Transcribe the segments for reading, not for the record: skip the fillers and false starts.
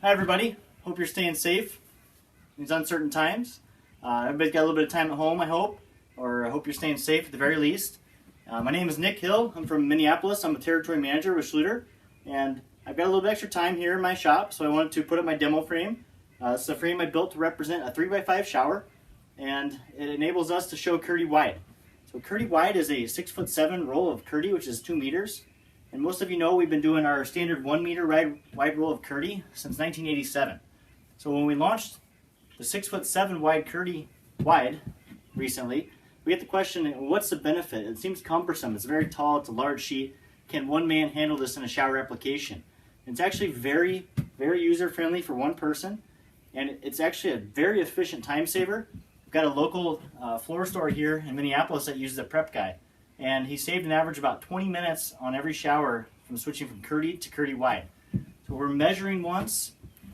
Hi everybody, hope you're staying safe in these uncertain times. Everybody's got a little bit of time at home, I hope, or I hope you're staying safe at the very least. My name is Nic Hill. I'm from Minneapolis. I'm a territory manager with Schluter, and I've got a little bit extra time here in my shop, so I wanted to put up my demo frame. It's a frame I built to represent a 3x5 shower, and it enables us to show Kerdi wide. So Kerdi wide is a 6'7" roll of Kerdi, which is 2 meters. And most of you know we've been doing our standard 1 meter wide roll of Kerdi since 1987. So when we launched the 6'7" wide Kerdi wide recently, we get the question, what's the benefit? It seems cumbersome. It's very tall, it's a large sheet. Can one man handle this in a shower application? It's actually very, very user-friendly for one person, and it's actually a very efficient time saver. We've got a local floor store here in Minneapolis that uses a prep guy, and he saved an average about 20 minutes on every shower from switching from Kerdi to Kerdi wide. So we're measuring once,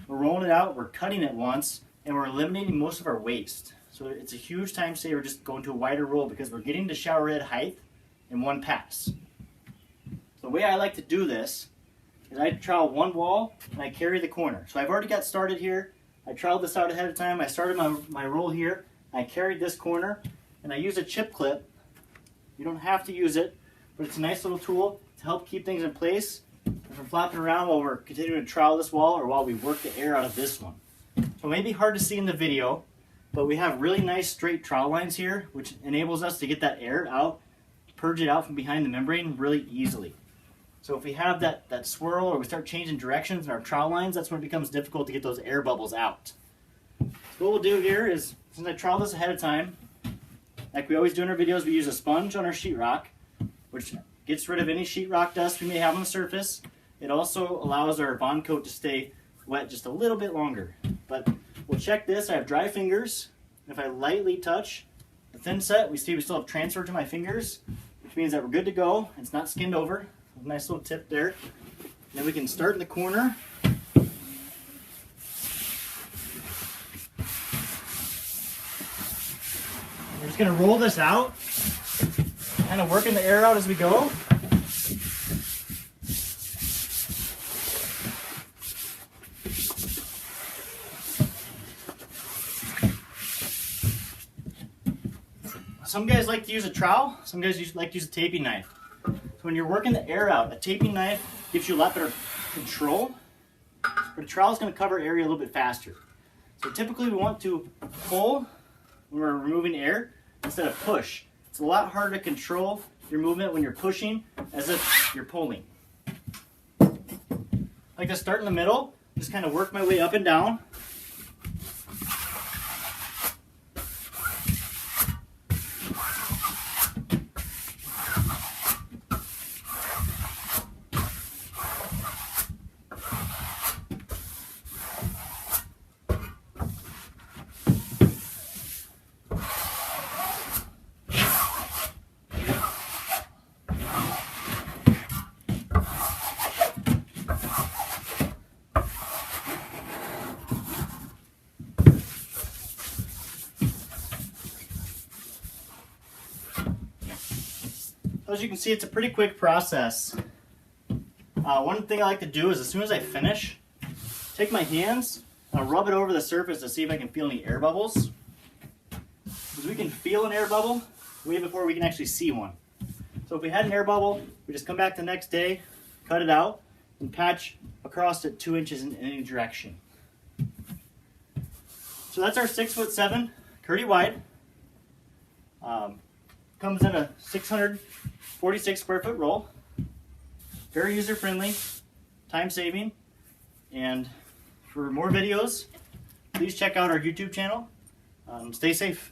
we're rolling it out, we're cutting it once, and we're eliminating most of our waste. So it's a huge time saver just going to a wider roll because we're getting to shower head height in one pass. So the way I like to do this is I trowel one wall and I carry the corner. So I've already got started here. I troweled this out ahead of time. I started my roll here. I carried this corner and I use a chip clip. You don't have to use it, but it's a nice little tool to help keep things in place from flopping around while we're continuing to trowel this wall or while we work the air out of this one. So it may be hard to see in the video, but we have really nice straight trowel lines here, which enables us to get that air out, purge it out from behind the membrane really easily. So if we have that swirl or we start changing directions in our trowel lines, that's when it becomes difficult to get those air bubbles out. So what we'll do here is, since I trowel this ahead of time, like we always do in our videos, we use a sponge on our sheetrock, which gets rid of any sheetrock dust we may have on the surface. It also allows our bond coat to stay wet just a little bit longer. But we'll check this. I have dry fingers. If I lightly touch the thin set, we see we still have transfer to my fingers, which means that we're good to go. It's not skinned over. A nice little tip there. Then we can start in the corner. We're just going to roll this out, kind of working the air out as we go. Some guys like to use a trowel, some guys like to use a taping knife. So when you're working the air out, a taping knife gives you a lot better control, but a trowel is going to cover area a little bit faster. So typically we want to pull when we're removing air instead of push. It's a lot harder to control your movement when you're pushing as if you're pulling. I like to start in the middle, just kind of work my way up and down. As you can see, it's a pretty quick process. One thing I like to do is as soon as I finish, take my hands and I'll rub it over the surface to see if I can feel any air bubbles. Because we can feel an air bubble way before we can actually see one. So if we had an air bubble, we just come back the next day, cut it out, and patch across it 2 inches in any direction. So that's our 6'7" Kerdi wide. Comes in a 646 square foot roll. Very user friendly, time saving, and for more videos, please check out our YouTube channel. Stay safe.